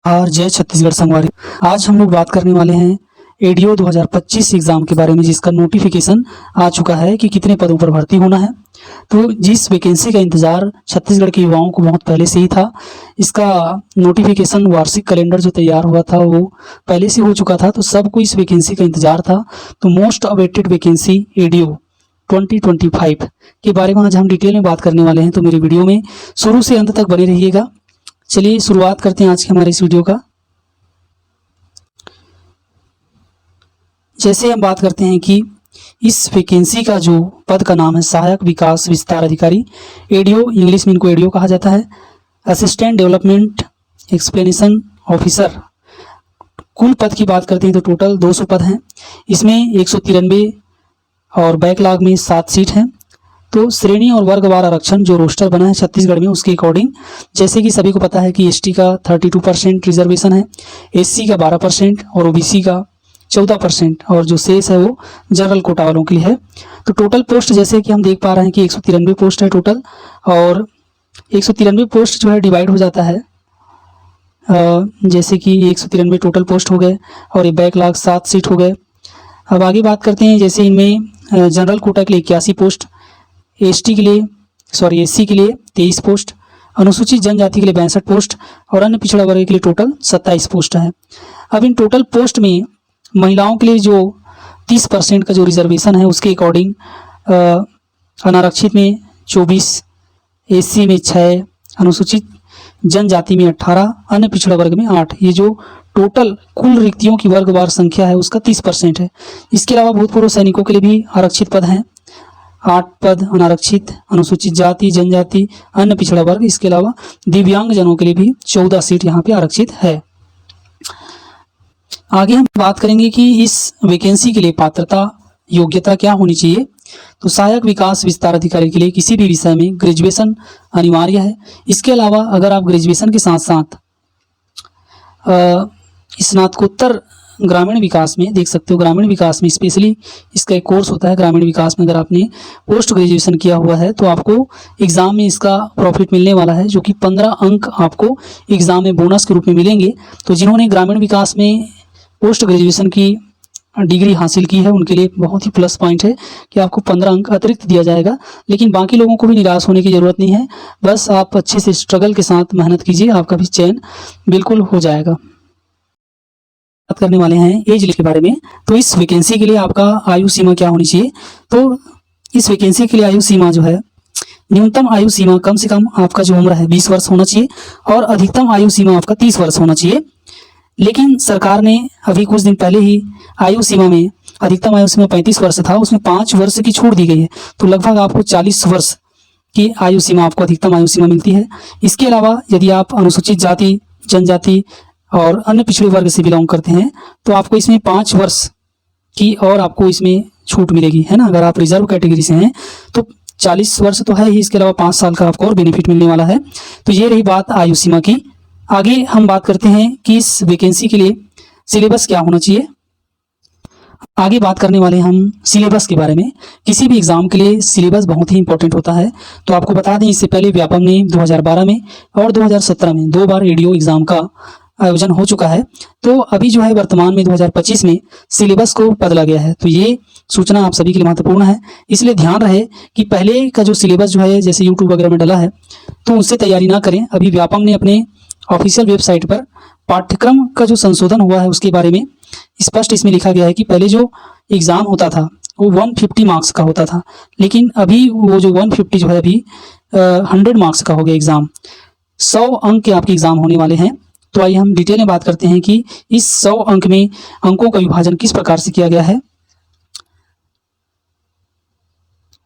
और जय छत्तीसगढ़ संगवारी। आज हम लोग बात करने वाले हैं एडीओ 2025 एग्जाम के बारे में, जिसका नोटिफिकेशन आ चुका है कि कितने पदों पर भर्ती होना है। तो जिस वैकेंसी का इंतजार छत्तीसगढ़ के युवाओं को बहुत पहले से ही था, इसका नोटिफिकेशन वार्षिक कैलेंडर जो तैयार हुआ था वो पहले से हो चुका था, तो सबको इस वैकेंसी का इंतजार था। तो मोस्ट अवेटेड वैकेंसी एडीओ 2025 के बारे में आज हम डिटेल में बात करने वाले हैं। तो मेरी वीडियो में शुरू से अंत तक बने रहिएगा। चलिए शुरुआत करते हैं आज के हमारे इस वीडियो का। जैसे हम बात करते हैं कि इस वैकेंसी का जो पद का नाम है सहायक विकास विस्तार अधिकारी, एडीओ, इंग्लिश में इनको एडीओ कहा जाता है। Assistant development explanation officer. कुल पद की बात करते हैं तो टोटल 200 पद हैं। इसमें 193 और बैकलॉग में 7 सीट हैं। तो श्रेणी और वर्गवार आरक्षण जो रोस्टर बना है छत्तीसगढ़ में, उसके अकॉर्डिंग, जैसे कि सभी को पता है कि एसटी का 32% रिजर्वेशन है, एससी का 12% और ओबीसी का 14%, और जो शेष है वो जनरल कोटा वालों के लिए है। तो टोटल पोस्ट जैसे कि हम देख पा रहे हैं कि 193 पोस्ट है टोटल, और 193 पोस्ट जो है डिवाइड हो जाता है, जैसे कि 193 टोटल पोस्ट हो गए और ये बैकलॉग 7 सीट हो गए। अब आगे बात करते हैं, जैसे इनमें जनरल कोटा के लिए 81 पोस्ट, एससी के लिए 23 पोस्ट, अनुसूचित जनजाति के लिए 62 पोस्ट और अन्य पिछड़ा वर्ग के लिए टोटल 27 पोस्ट है। अब इन टोटल पोस्ट में महिलाओं के लिए जो 30% का जो रिजर्वेशन है उसके अकॉर्डिंग अनारक्षित में 24, एससी में 6, अनुसूचित जनजाति में 18, अन्य पिछड़ा वर्ग में 8। ये जो टोटल कुल रिक्तियों की वर्गवार संख्या है उसका 30% है। इसके अलावा भूतपूर्व सैनिकों के लिए भी आरक्षित पद हैं, 8 पद अनारक्षित, अनुसूचित जाति जनजाति, अन्य पिछड़ा वर्ग। इसके अलावा दिव्यांग जनों के लिए भी 14 सीट यहाँ पे आरक्षित है। आगे हम बात करेंगे कि इस वैकेंसी के लिए पात्रता योग्यता क्या होनी चाहिए। तो सहायक विकास विस्तार अधिकारी के लिए किसी भी विषय में ग्रेजुएशन अनिवार्य है। इसके अलावा अगर आप ग्रेजुएशन के साथ साथ स्नातकोत्तर ग्रामीण विकास में देख सकते हो, ग्रामीण विकास में स्पेशली इसका एक कोर्स होता है ग्रामीण विकास में, अगर आपने पोस्ट ग्रेजुएशन किया हुआ है तो आपको एग्ज़ाम में इसका प्रॉफिट मिलने वाला है, जो कि 15 अंक आपको एग्ज़ाम में बोनस के रूप में मिलेंगे। तो जिन्होंने ग्रामीण विकास में पोस्ट ग्रेजुएशन की डिग्री हासिल की है उनके लिए बहुत ही प्लस पॉइंट है कि आपको 15 अंक अतिरिक्त दिया जाएगा। लेकिन बाकी लोगों को भी निराश होने की ज़रूरत नहीं है, बस आप अच्छे से स्ट्रगल के साथ मेहनत कीजिए, आपका भी चयन बिल्कुल हो जाएगा। बात करने वाले हैं एज लिमिट के बारे में। तो इस वैकेंसी के लिए आपका आयु सीमा क्या होनी चाहिए। तो इस वैकेंसी के लिए आयु सीमा जो है, न्यूनतम आयु सीमा कम से कम आपका जो उम्र है 20 वर्ष होना चाहिए और अधिकतम आयु सीमा आपका 30 वर्ष होना चाहिए। लेकिन सरकार ने अभी कुछ दिन पहले ही आयु सीमा में, अधिकतम आयु सीमा 35 वर्ष था, उसमें 5 वर्ष की छूट दी गई है। तो लगभग आपको 40 वर्ष की आयु सीमा, आपको अधिकतम आयु सीमा मिलती है। इसके अलावा यदि आप अनुसूचित जाति जनजाति और अन्य पिछड़े वर्ग से बिलोंग करते हैं तो आपको इसमें 5 वर्ष की और आपको इसमें छूट मिलेगी, है ना। अगर आप रिजर्व कैटेगरी से हैं तो 40 वर्ष तो है ही, इसके अलावा 5 साल का आपको और बेनिफिट मिलने वाला है। तो ये रही बात आयु सीमा की। आगे हम बात करते हैं कि इस वैकेंसी के लिए सिलेबस क्या होना चाहिए। आगे बात करने वाले हम सिलेबस के बारे में। किसी भी एग्जाम के लिए सिलेबस बहुत ही इंपॉर्टेंट होता है। तो आपको बता दें, इससे पहले व्यापम ने 2012 में और 2017 में 2 बार एडीओ एग्जाम का आयोजन हो चुका है। तो अभी जो है वर्तमान में 2025 में सिलेबस को बदला गया है। तो ये सूचना आप सभी के लिए महत्वपूर्ण है, इसलिए ध्यान रहे कि पहले का जो सिलेबस जो है जैसे यूट्यूब वगैरह में डला है तो उससे तैयारी ना करें। अभी व्यापम ने अपने ऑफिशियल वेबसाइट पर पाठ्यक्रम का जो संशोधन हुआ है उसके बारे में स्पष्ट इसमें लिखा गया है कि पहले जो एग्ज़ाम होता था वो 150 मार्क्स का होता था, लेकिन अभी वो जो 150 जो है अभी 100 मार्क्स का हो गया एग्ज़ाम। 100 अंक के आपके एग्ज़ाम होने वाले हैं। तो आइए हम डिटेल में बात करते हैं कि इस 100 अंक में अंकों का विभाजन किस प्रकार से किया गया है।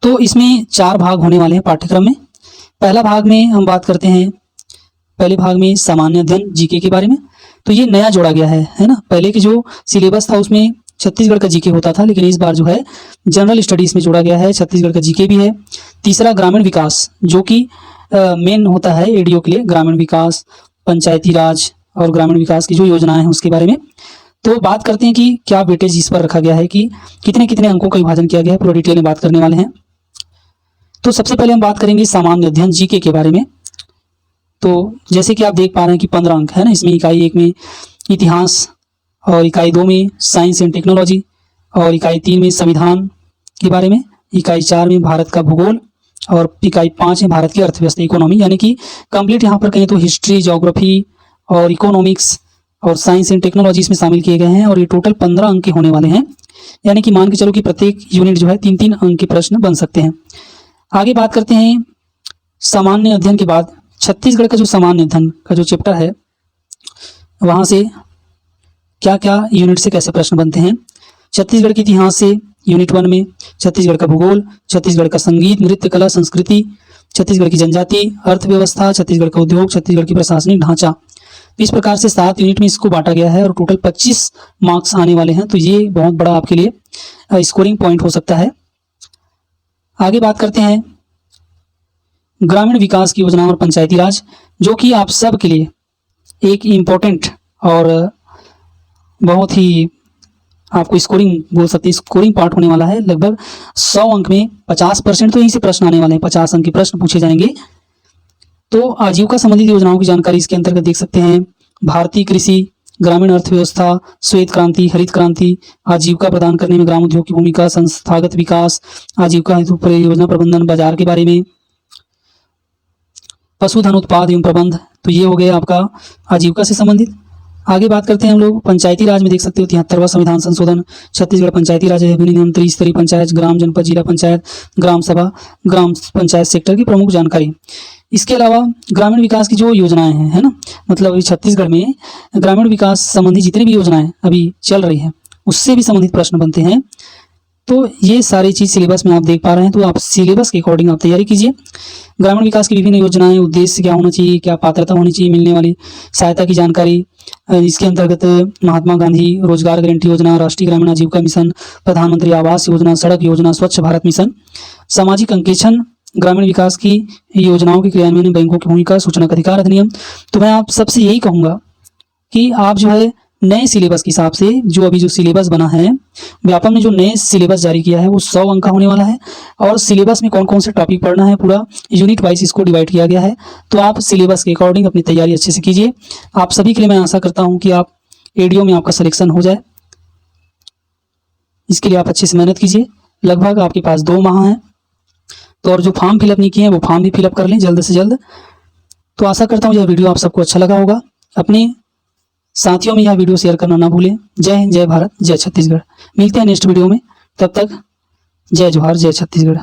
तो इसमें 4 भाग होने वाले हैं पाठ्यक्रम में। पहला भाग में हम बात करते हैं, पहले भाग में सामान्य अध्ययन जीके के बारे में। तो ये नया जोड़ा गया है ना। पहले के जो सिलेबस था उसमें छत्तीसगढ़ का जीके होता था, लेकिन इस बार जो है जनरल स्टडीज में जोड़ा गया है, छत्तीसगढ़ का जीके भी है। तीसरा ग्रामीण विकास, जो कि मेन होता है एडीओ के लिए, ग्रामीण विकास, पंचायती राज और ग्रामीण विकास की जो योजनाएं हैं उसके बारे में। तो बात करते हैं कि क्या वेटेज इस पर रखा गया है, कि कितने कितने अंकों का विभाजन किया गया है, पूरा डिटेल में बात करने वाले हैं। तो सबसे पहले हम बात करेंगे सामान्य अध्ययन जीके के बारे में। तो जैसे कि आप देख पा रहे हैं कि 15 अंक है ना, इसमें इकाई 1 में इतिहास, और इकाई 2 में साइंस एंड टेक्नोलॉजी, और इकाई 3 में संविधान के बारे में, इकाई 4 में भारत का भूगोल, और इकाई 5 में भारत की अर्थव्यवस्था इकोनॉमी। यानी कि कंप्लीट यहाँ पर कहें तो हिस्ट्री, ज्योग्राफी और इकोनॉमिक्स और साइंस एंड टेक्नोलॉजी इसमें शामिल किए गए हैं, और ये टोटल 15 अंक के होने वाले हैं। यानी कि मान के चलो कि प्रत्येक यूनिट जो है 3-3 अंक के प्रश्न बन सकते हैं। आगे बात करते हैं सामान्य अध्ययन के बाद छत्तीसगढ़ का जो सामान्य अध्ययन का जो चैप्टर है, वहाँ से क्या क्या यूनिट से कैसे प्रश्न बनते हैं। छत्तीसगढ़ के इतिहास से यूनिट 1 में, छत्तीसगढ़ का भूगोल, छत्तीसगढ़ का संगीत, नृत्य, कला, संस्कृति, छत्तीसगढ़ की जनजाति, अर्थव्यवस्था, छत्तीसगढ़ का उद्योग, छत्तीसगढ़ की प्रशासनिक ढांचा। इस प्रकार से 7 यूनिट में इसको बांटा गया है और टोटल 25 मार्क्स आने वाले हैं। तो ये बहुत बड़ा आपके लिए स्कोरिंग पॉइंट हो सकता है। आगे बात करते हैं ग्रामीण विकास की योजना और पंचायती राज, जो कि आप सब के लिए एक इम्पोर्टेंट और बहुत ही आपको स्कोरिंग बोल सकते हैं, स्कोरिंग पार्ट होने वाला है। लगभग 100 अंक में 50% तो यहीं से प्रश्न आने वाले हैं, 50 अंक के प्रश्न पूछे जाएंगे। तो आजीविका संबंधित योजनाओं की जानकारी इसके अंतर्गत देख सकते हैं। भारतीय कृषि, ग्रामीण अर्थव्यवस्था, श्वेत क्रांति, हरित क्रांति, आजीविका प्रदान करने में ग्राम उद्योग की भूमिका, संस्थागत विकास, आजीविका हेतु परियोजना प्रबंधन, बाजार के बारे में, पशुधन उत्पाद एवं प्रबंध। तो ये हो गया आपका आजीविका से संबंधित। आगे बात करते हैं हम लोग पंचायती राज में, देख सकते हो 73वां संविधान संशोधन, छत्तीसगढ़ पंचायती राज अधिनियम, त्रिस्तरीय पंचायत, ग्राम, जनपद, जिला पंचायत, ग्राम सभा, ग्राम पंचायत सेक्टर की प्रमुख जानकारी। इसके अलावा ग्रामीण विकास की जो योजनाएं हैं, है ना, मतलब अभी छत्तीसगढ़ में ग्रामीण विकास संबंधी जितनी भी योजनाएं अभी चल रही हैं, उससे भी संबंधित प्रश्न बनते हैं। तो ये सारी चीज़ सिलेबस में आप देख पा रहे हैं। तो आप सिलेबस के अकॉर्डिंग आप तैयारी कीजिए। ग्रामीण विकास की विभिन्न योजनाएं, उद्देश्य क्या होना चाहिए, क्या पात्रता होनी चाहिए, मिलने वाली सहायता की जानकारी, इसके अंतर्गत महात्मा गांधी रोजगार गारंटी योजना, राष्ट्रीय ग्रामीण आजीविका मिशन, प्रधानमंत्री आवास योजना, सड़क योजना, स्वच्छ भारत मिशन, सामाजिक अंकेक्षण, ग्रामीण विकास की योजनाओं के क्रियान्वयन में बैंकों की भूमिका, सूचना का अधिकार अधिनियम। तो मैं आप सबसे यही कहूँगा कि आप जो है नए सिलेबस के हिसाब से, जो अभी जो सिलेबस बना है व्यापम ने, जो नए सिलेबस जारी किया है वो 100 अंक का होने वाला है। और सिलेबस में कौन कौन से टॉपिक पढ़ना है, पूरा यूनिट वाइज इसको डिवाइड किया गया है। तो आप सिलेबस के अकॉर्डिंग अपनी तैयारी अच्छे से कीजिए। आप सभी के लिए मैं आशा करता हूँ कि आप एडीओ में आपका सिलेक्शन हो जाए। इसके लिए आप अच्छे से मेहनत कीजिए। लगभग आपके पास 2 माह हैं। तो और जो फॉर्म फिलअप नहीं किए हैं वो फॉर्म भी फिलअप कर लें जल्द से जल्द। तो आशा करता हूँ यह वीडियो आप सबको अच्छा लगा होगा। अपने साथियों में यह वीडियो शेयर करना ना भूलें। जय हिंद, जय भारत, जय छत्तीसगढ़। मिलते हैं नेक्स्ट वीडियो में। तब तक जय जोहार, जय छत्तीसगढ़।